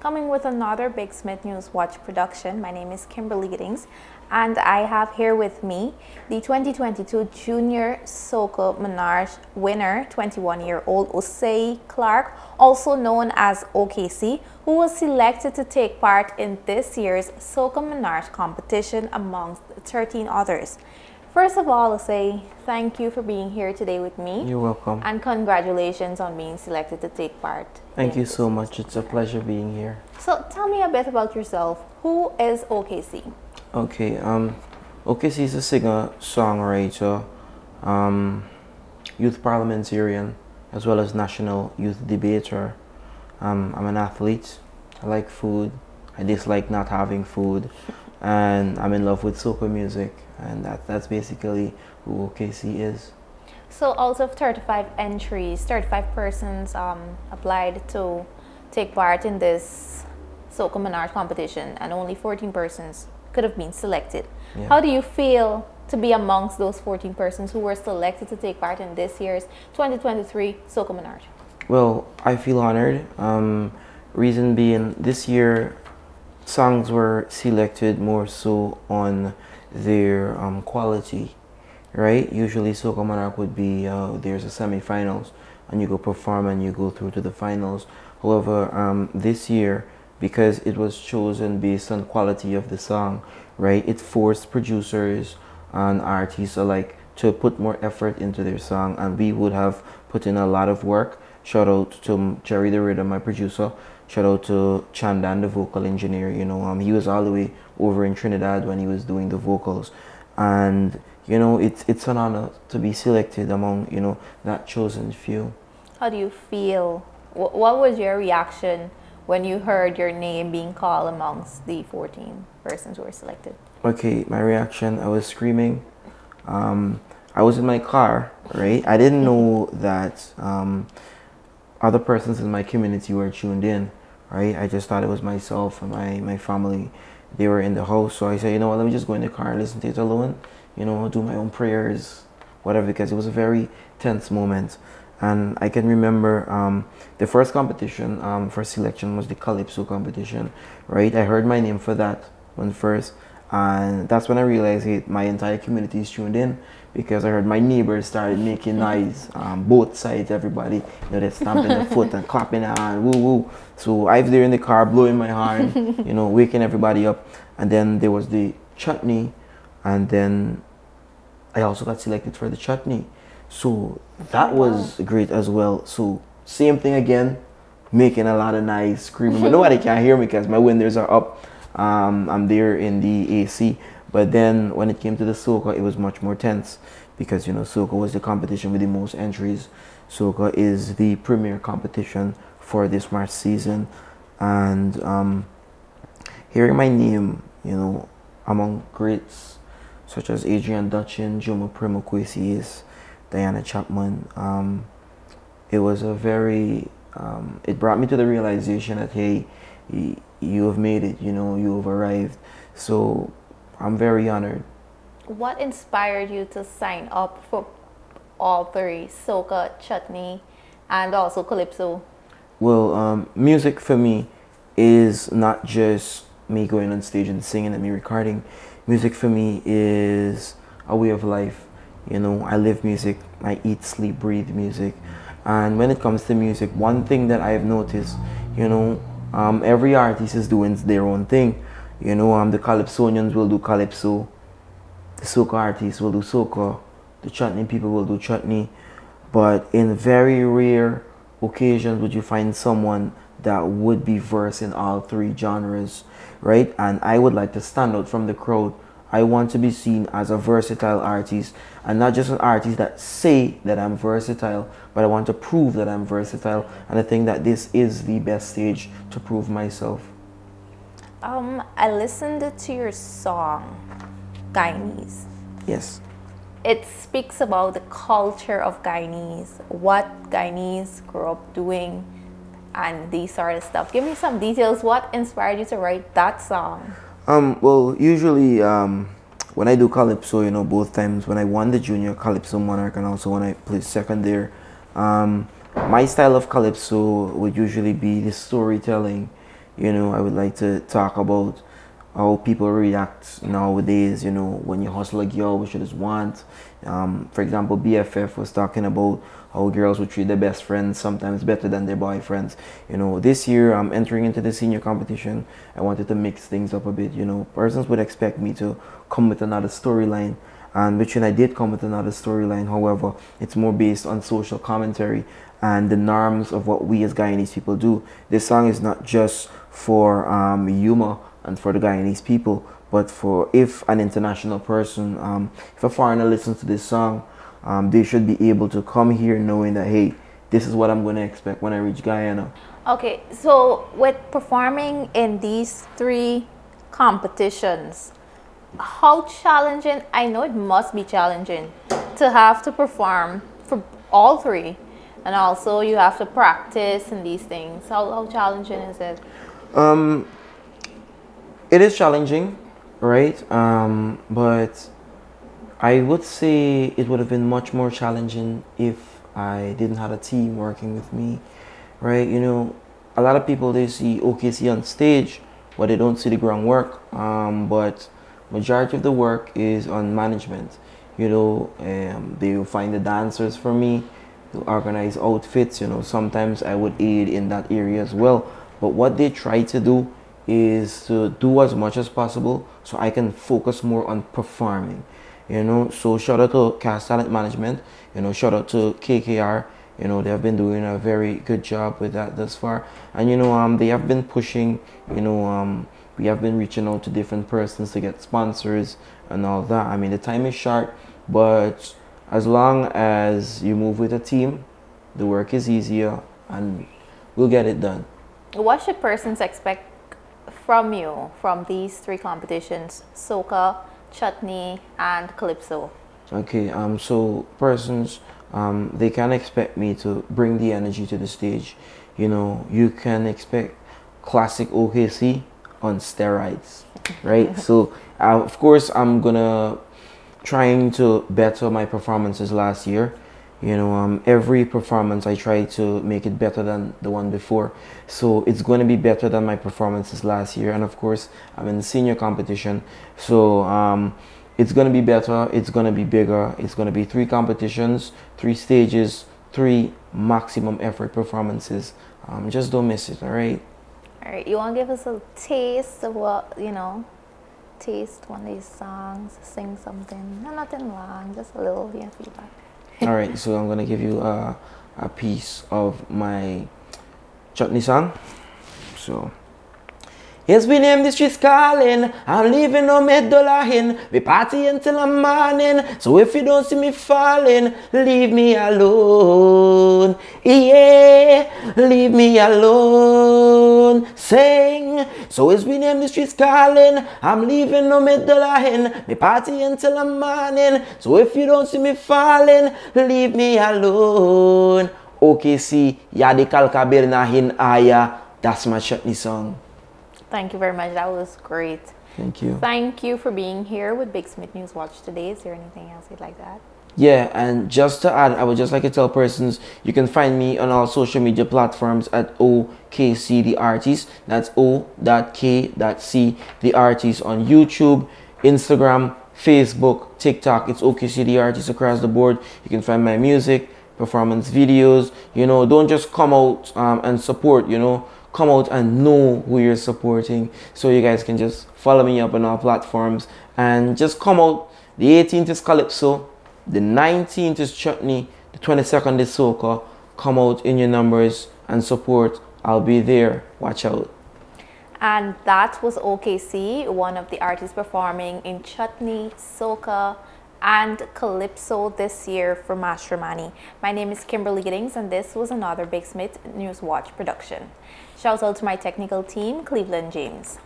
coming with another Big Smith News Watch production. My name is Kimberly Giddings, and I have here with me the 2022 Junior Soca Monarch winner, 21-year-old Osci Clarke, also known as OKC, who was selected to take part in this year's Soca Monarch competition amongst 13 others. First of all, Osci, thank you for being here today with me. You're welcome. And congratulations on being selected to take part. Thank you so much. It's a pleasure being here. So tell me a bit about yourself. Who is OKC? Okay, OKC is a singer, songwriter, youth parliamentarian, as well as national youth debater. I'm an athlete. I like food. I dislike not having food. And I'm in love with soca music. And that's basically who OKC is. So out of 35 entries, 35 persons applied to take part in this Soca Monarch competition, and only 14 persons could have been selected. Yeah. How do you feel to be amongst those 14 persons who were selected to take part in this year's 2023 Soca Monarch? Well, I feel honored. Reason being, this year songs were selected more so on their quality, right? Usually Soca Monarch would be there's a semi-finals and you go perform and you go through to the finals. However, this year, because it was chosen based on quality of the song, right, it forced producers and artists alike to put more effort into their song, and we would have put in a lot of work. Shout out to Jerry the Rhythm, my producer. Shout out to Chandan, the vocal engineer. You know, he was all the way over in Trinidad when he was doing the vocals, and you know, it's an honor to be selected among, you know, that chosen few. How do you feel? What was your reaction when you heard your name being called amongst the 14 persons who were selected? Okay, my reaction, I was screaming. I was in my car, right? I didn't know that other persons in my community were tuned in, right? I just thought it was myself and my family. They were in the house, so I said, you know what, let me just go in the car and listen to it alone, you know, do my own prayers, whatever, because it was a very tense moment. And I can remember the first competition for selection was the Calypso competition, right? I heard my name for that one first, and that's when I realized, hey, my entire community is tuned in, because I heard my neighbors started making noise, both sides, everybody, you know, they're stamping their foot and clapping their hand, woo woo. So I was there in the car blowing my horn, you know, waking everybody up. And then there was the chutney, and then I also got selected for the chutney. So that was great as well. So same thing again, making a lot of noise, screaming, but nobody can hear me because my windows are up. I'm there in the AC. But then when it came to the Soca, it was much more tense, because, you know, Soca was the competition with the most entries. Soca is the premier competition for this March season. And hearing my name, you know, among greats such as Adrian Dutchin, Juma Primo Kwesi's, Diana Chapman, it was a very, it brought me to the realization that, hey, you have made it, you know, you have arrived. So I'm very honored. What inspired you to sign up for all three, Soca, Chutney, and also Calypso? Well, music for me is not just me going on stage and singing and me recording. Music for me is a way of life. You know, I live music, I eat, sleep, breathe music. And when it comes to music, one thing that I've noticed, you know, every artist is doing their own thing. You know, the Calypsonians will do Calypso, the Soca artists will do Soca, the Chutney people will do Chutney. But in very rare occasions would you find someone that would be versed in all three genres, right? And I would like to stand out from the crowd. I want to be seen as a versatile artist, and not just an artist that say that I'm versatile, but I want to prove that I'm versatile. And I think that this is the best stage to prove myself. I listened to your song, Guyanese. Yes. It speaks about the culture of Guyanese, what Guyanese grew up doing, and these sort of stuff. Give me some details. What inspired you to write that song? Well, usually when I do Calypso, you know, both times when I won the Junior Calypso Monarch and also when I played second there, my style of Calypso would usually be the storytelling, You know, I would like to talk about how people react nowadays, you know, when you hustle a girl, what you just want. For example, BFF was talking about how girls would treat their best friends sometimes better than their boyfriends. You know, this year I'm entering into the senior competition. I wanted to mix things up a bit. You know, persons would expect me to come with another storyline, and which I did come with another storyline. However, it's more based on social commentary and the norms of what we as Guyanese people do. This song is not just for humor and for the Guyanese people, but for if an international person, if a foreigner listens to this song, they should be able to come here knowing that, hey, this is what I'm going to expect when I reach Guyana. Okay, so with performing in these three competitions, how challenging, I know it must be challenging to have to perform for all three, and also you have to practice and these things. How challenging is it? It is challenging, right? But I would say it would have been much more challenging if I didn't have a team working with me, right? You know, a lot of people, they see OKC on stage, but they don't see the groundwork. But majority of the work is on management. You know, they will find the dancers for me, to organize outfits. You know, sometimes I would aid in that area as well. But what they try to do is to do as much as possible so I can focus more on performing. You know, so shout out to Cast Talent Management. You know, shout out to KKR. You know, they have been doing a very good job with that thus far. And you know, they have been pushing. You know, we have been reaching out to different persons to get sponsors and all that. I mean, the time is short, but as long as you move with a team, the work is easier and we'll get it done. What should persons expect from you from these three competitions: Soca, Chutney, and Calypso? Okay, so persons, they can expect me to bring the energy to the stage. You know, you can expect classic OKC on steroids, right? So, of course, I'm gonna trying to better my performances last year. You know, every performance I try to make it better than the one before. So it's going to be better than my performances last year. And of course, I'm in the senior competition. So it's going to be better. It's going to be bigger. It's going to be 3 competitions, 3 stages, 3 maximum effort performances. Just don't miss it, all right? All right, you want to give us a taste of what, you know, taste one of these songs, sing something? No, nothing long, just a little, yeah, feedback. All right, so I'm gonna give you a piece of my chutney song. So, yes, we name the streets calling. I'm leaving no $1 in. We party until the morning. So if you don't see me falling, leave me alone. Yeah, leave me alone. Sing. So as we name the streets calling, I'm leaving no $1 in. We party until the morning. So if you don't see me falling, leave me alone. OKC, Yadi Kalkabir Nahin Aya. That's my chutney song. Thank you very much. That was great. Thank you. Thank you for being here with Big Smith News Watch today. Is there anything else you'd like to add? Yeah, and just to add, I would just like to tell persons, you can find me on all social media platforms at OKC The Artist. That's O.K.C The Artist on YouTube, Instagram, Facebook, TikTok. It's OKC The Artist across the board. You can find my music, performance videos. You know, don't just come out and support, you know. Come out and know who you're supporting, so you guys can just follow me up on all platforms and just come out. The 18th is Calypso, the 19th is Chutney, the 22nd is Soca. Come out in your numbers and support. I'll be there. Watch out. And that was OKC, one of the artists performing in Chutney, Soca, and Calypso this year for Matrimony. My name is Kimberly Giddings, and this was another Big Smith News Watch production. Shout out to my technical team, Cleveland James.